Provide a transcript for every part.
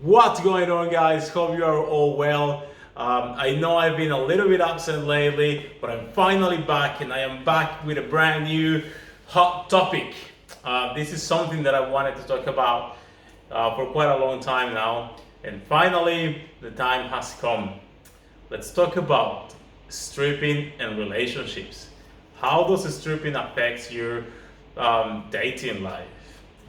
What's going on, guys? Hope you are all well. I know I've been a little bit absent lately, but I'm finally back, and I am back with a brand new hot topic. This is something that I wanted to talk about for quite a long time now, and finally the time has come. Let's talk about stripping and relationships. How does stripping affect your dating life?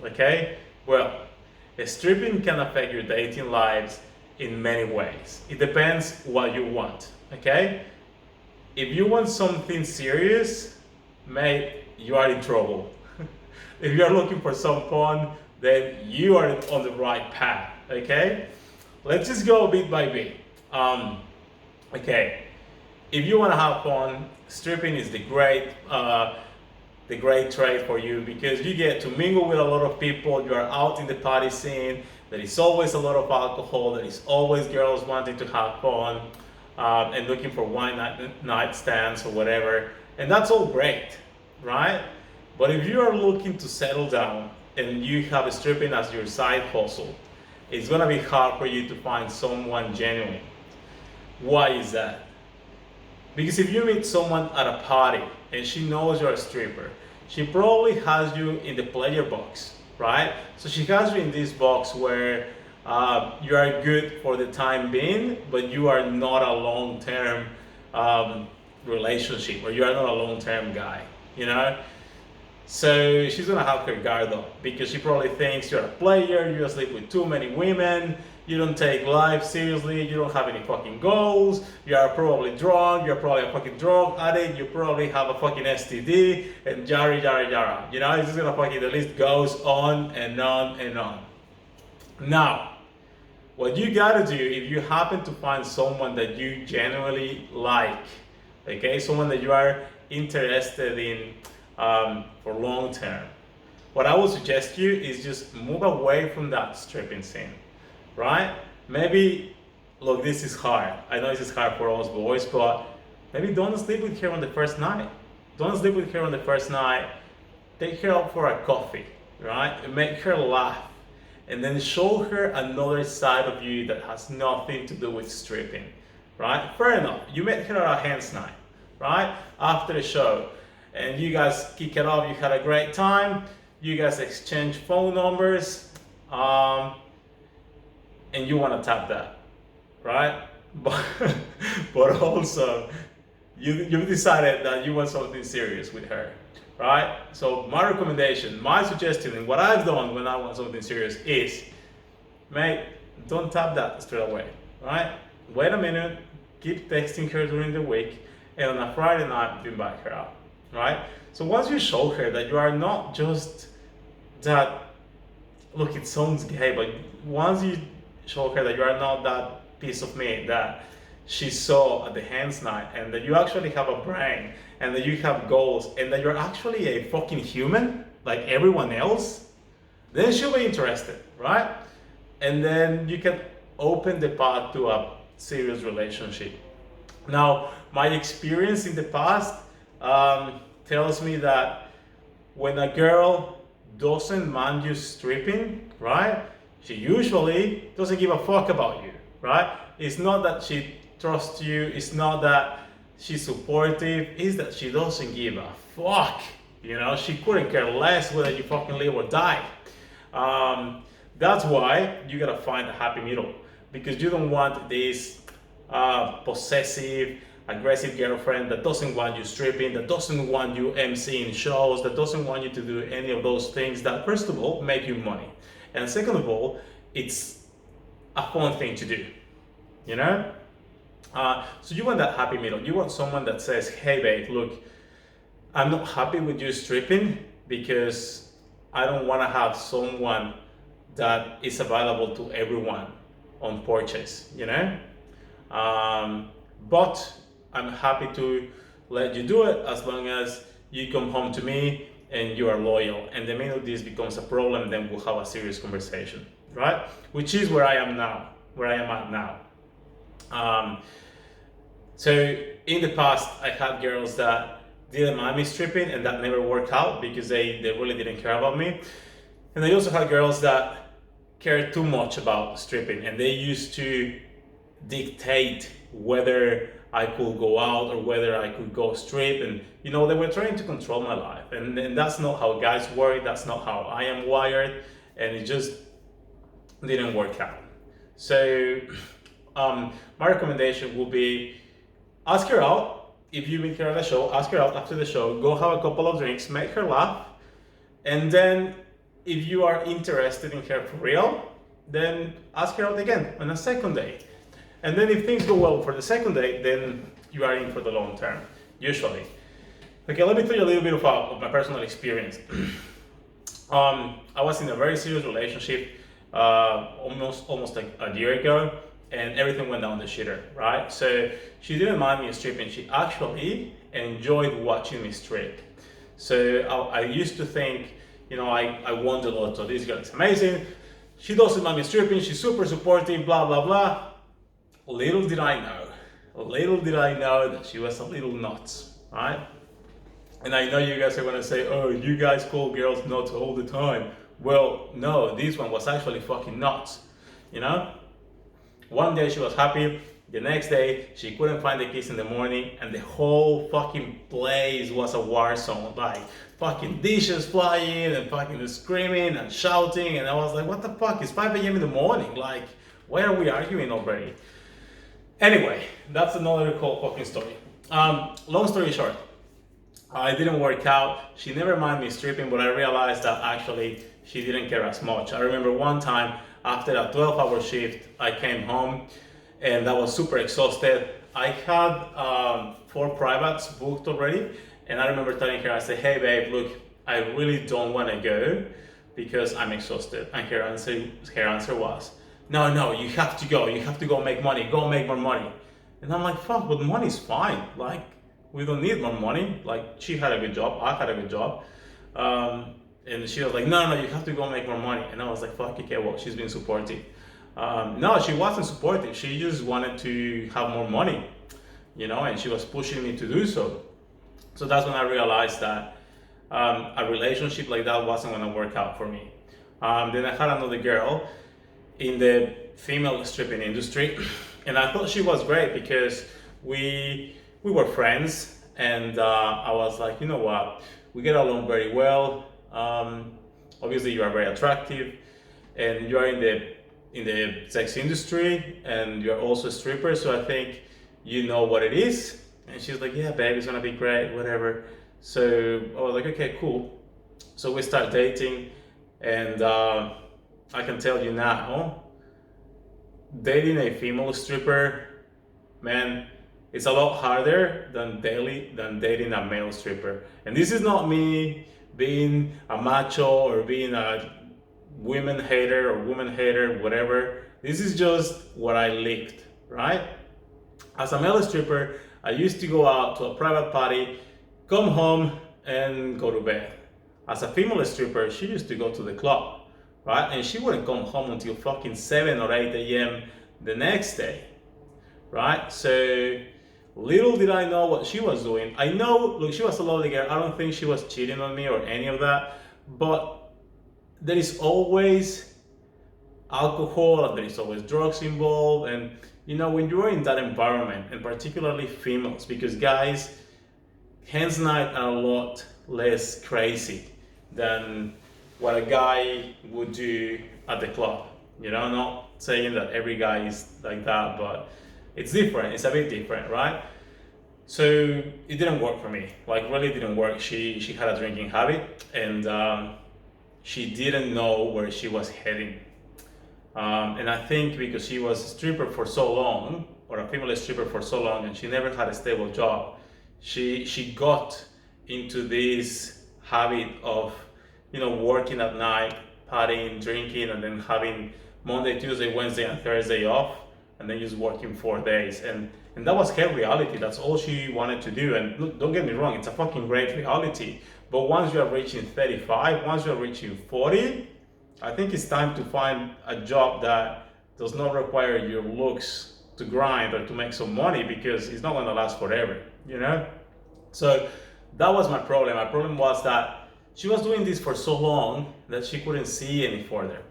Okay, well, stripping can affect your dating lives in many ways. It depends what you want. Okay, if you want something serious, mate, you are in trouble. If you are looking for some fun, then you are on the right path. Okay, let's just go bit by bit. Okay, if you want to have fun, stripping is the great trade for you because you get to mingle with a lot of people. You are out in the party scene. There is always a lot of alcohol. There is always girls wanting to have fun and looking for night stands or whatever, and that's all great, right? But if you are looking to settle down and you have stripping as your side hustle, it's gonna be hard for you to find someone genuine. Why is that? Because if you meet someone at a party and she knows you're a stripper, she probably has you in the player box, right? So she has you in this box where you are good for the time being, but you are not a long-term relationship, or you are not a long-term guy, you know? So she's gonna have her guard up because she probably thinks you're a player, you sleep with too many women, you don't take life seriously, you don't have any fucking goals, you are probably drunk, you're probably a fucking drug addict, you probably have a fucking STD, and yara yara yara. You know, it's just gonna fucking, the list goes on and on and on. Now, what you gotta do if you happen to find someone that you genuinely like, okay, someone that you are interested in for long term, what I would suggest you is just move away from that stripping scene, right? Maybe, look, this is hard. I know this is hard for us boys, but maybe don't sleep with her on the first night. Don't sleep with her on the first night. Take her out for a coffee, right? And make her laugh. And then show her another side of you that has nothing to do with stripping, right? Fair enough. You met her at a hands night, right? After the show. And you guys kick it off. You had a great time. You guys exchange phone numbers. And you want to tap that, right? But also, you've decided that you want something serious with her, right? So my recommendation, my suggestion, and what I've done when I want something serious is, mate, don't tap that straight away, right? Wait a minute, keep texting her during the week, and on a Friday night, invite her out, right? So once you show her that you are not just that, look, it sounds gay, but once you show her that you are not that piece of meat that she saw at the hands night, and that you actually have a brain, and that you have goals, and that you're actually a fucking human like everyone else, then she'll be interested, right? And then you can open the path to a serious relationship. Now, my experience in the past tells me that when a girl doesn't mind you stripping, right? She usually doesn't give a fuck about you, right? It's not that she trusts you, it's not that she's supportive, it's that she doesn't give a fuck. You know, she couldn't care less whether you fucking live or die. That's why you gotta find a happy middle, because you don't want this possessive, aggressive girlfriend that doesn't want you stripping, that doesn't want you emceeing shows, that doesn't want you to do any of those things that, first of all, make you money. And second of all, it's a fun thing to do, you know? So you want that happy middle. You want someone that says, hey babe, look, I'm not happy with you stripping because I don't want to have someone that is available to everyone on purchase, you know? But I'm happy to let you do it as long as you come home to me and you are loyal. And the minute this becomes a problem, then we'll have a serious conversation, right? Which is where I am now, where I am at now. So in the past, I had girls that didn't mind me stripping, and that never worked out because they really didn't care about me. And I also had girls that cared too much about stripping, and they used to dictate whether I could go out or whether I could go strip, and they were trying to control my life, and that's not how guys work. That's not how I am wired, and it just didn't work out. So my recommendation would be, ask her out. If you meet her at the show, ask her out after the show, go have a couple of drinks, make her laugh, and then if you are interested in her for real, then ask her out again on a second date. And then if things go well for the second date, then you are in for the long term, usually. Okay, let me tell you a little bit of my personal experience. I was in a very serious relationship almost like a year ago, and everything went down the shitter, right? So she didn't mind me stripping. She actually enjoyed watching me strip. So I used to think, I won the lotto. This girl is amazing. She doesn't mind me stripping. She's super supportive, blah, blah, blah. Little did I know that she was a little nuts, right? And I know you guys are gonna say, oh, you guys call girls nuts all the time. Well, no, this one was actually fucking nuts, One day she was happy, the next day she couldn't find the keys in the morning, and the whole fucking place was a war zone. Like fucking dishes flying and fucking screaming and shouting, and I was like, what the fuck? It's 5 a.m. in the morning. Like, why are we arguing already? Anyway, that's another whole fucking story. Long story short, it didn't work out. She never minded me stripping, but I realized that actually she didn't care as much. I remember one time after a 12-hour shift, I came home and I was super exhausted. I had 4 privates booked already, and I remember telling her, I said, hey babe, look, I really don't want to go because I'm exhausted. And her answer was, no, you have to go make money, go make more money. And I'm like, fuck, but money's fine. Like, we don't need more money. Like, she had a good job, I had a good job. And she was like, no, you have to go make more money. And I was like, fuck, okay, well, she's been supportive. No, she wasn't supportive. She just wanted to have more money, and she was pushing me to do so. So that's when I realized that a relationship like that wasn't gonna work out for me. Then I had another girl in the female stripping industry, and I thought she was great because we were friends, and I was like, you know what, we get along very well. Obviously you are very attractive, and you are in the sex industry, and you're also a stripper, so I think you know what it is. And she's like, yeah babe, it's gonna be great, whatever. So I was like, okay, cool. So we start dating, and I can tell you now, dating a female stripper, man, it's a lot harder than dating a male stripper. And this is not me being a macho or being a women hater or woman hater, whatever. This is just what I lived, right? As a male stripper, I used to go out to a private party, come home, and go to bed. As a female stripper, she used to go to the club, right? And she wouldn't come home until fucking 7 or 8 a.m. the next day, right? So little did I know what she was doing. I know, look, she was a lovely girl. I don't think she was cheating on me or any of that, but there is always alcohol and there is always drugs involved. And when you're in that environment, and particularly females, because guys, hands night are a lot less crazy than what a guy would do at the club. Not saying that every guy is like that, but it's different. It's a bit different, right? So it didn't work for me. Like, really didn't work. She had a drinking habit, and she didn't know where she was heading. And I think because she was a stripper for so long, or a female stripper for so long, and she never had a stable job, she got into this habit of, working at night, partying, drinking, and then having Monday, Tuesday, Wednesday, and Thursday off, and then just working 4 days. And that was her reality. That's all she wanted to do. And look, don't get me wrong, it's a fucking great reality. But once you are reaching 35, once you are reaching 40, I think it's time to find a job that does not require your looks to grind or to make some money, because it's not going to last forever, So that was my problem. My problem was that she was doing this for so long that she couldn't see any further.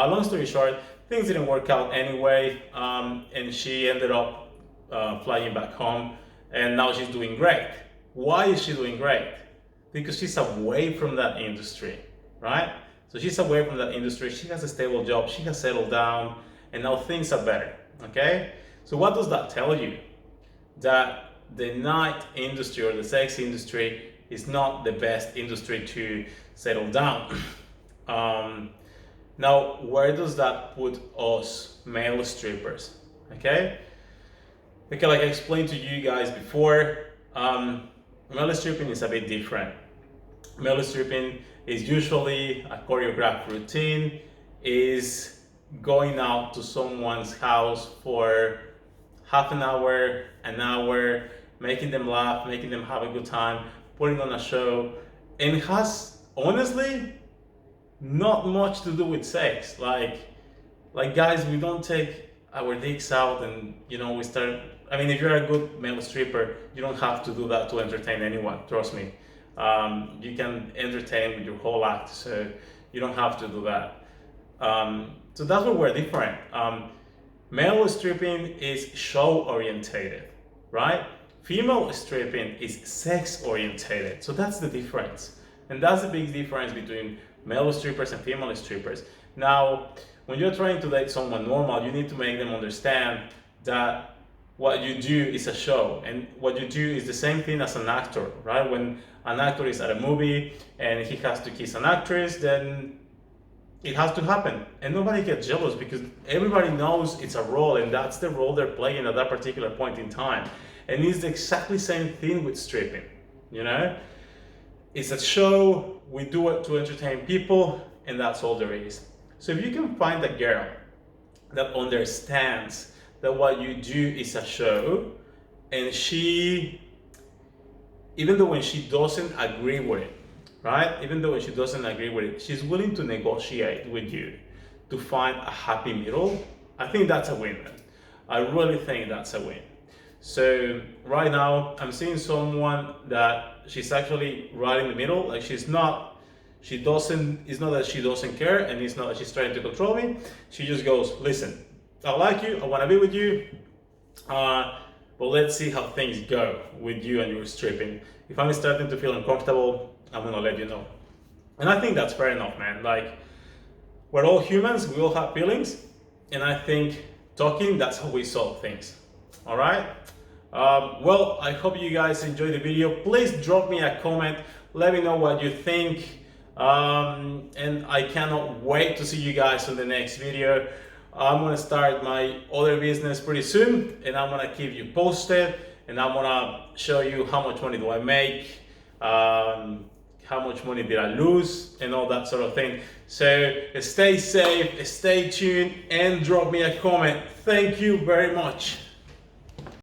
Long story short, things didn't work out anyway, and she ended up flying back home, and now she's doing great. Why is she doing great? Because she's away from that industry, right? So she's away from that industry, she has a stable job, she has settled down, and now things are better, okay? So what does that tell you? That the night industry or the sex industry is not the best industry to settle down. Now, where does that put us male strippers? Okay? Okay, like I explained to you guys before, male stripping is a bit different. Male stripping is usually a choreographed routine, is going out to someone's house for half an hour, making them laugh, making them have a good time, putting on a show, and it has honestly not much to do with sex. Like guys, we don't take our dicks out and we start. I mean, if you're a good male stripper, you don't have to do that to entertain anyone. Trust me, you can entertain with your whole act, so you don't have to do that. So that's where we're different. Male stripping is show orientated, right? Female stripping is sex orientated. So that's the difference. And that's the big difference between male strippers and female strippers. Now, when you're trying to date someone normal, you need to make them understand that what you do is a show, and what you do is the same thing as an actor, right? When an actor is at a movie and he has to kiss an actress, then it has to happen, and nobody gets jealous because everybody knows it's a role, and that's the role they're playing at that particular point in time. And it's the exactly same thing with stripping, It's a show, we do it to entertain people, and that's all there is. So if you can find a girl that understands that what you do is a show, and she, even though when she doesn't agree with it, right? Even though when she doesn't agree with it, she's willing to negotiate with you to find a happy middle, I think that's a win, man. I really think that's a win. So right now, I'm seeing someone that she's actually right in the middle. Like it's not that she doesn't care, and it's not that she's trying to control me. She just goes, listen, I like you, I want to be with you, but let's see how things go with you and your stripping. If I'm starting to feel uncomfortable, I'm gonna let you know. And I think that's fair enough, man. Like, we're all humans, we all have feelings, and I think talking, that's how we solve things. All right? Well, I hope you guys enjoyed the video. Please drop me a comment, let me know what you think, and I cannot wait to see you guys on the next video. I'm gonna start my other business pretty soon, and I'm gonna keep you posted, and I'm gonna show you how much money do I make, how much money did I lose, and all that sort of thing. So stay safe, stay tuned, and drop me a comment. Thank you very much.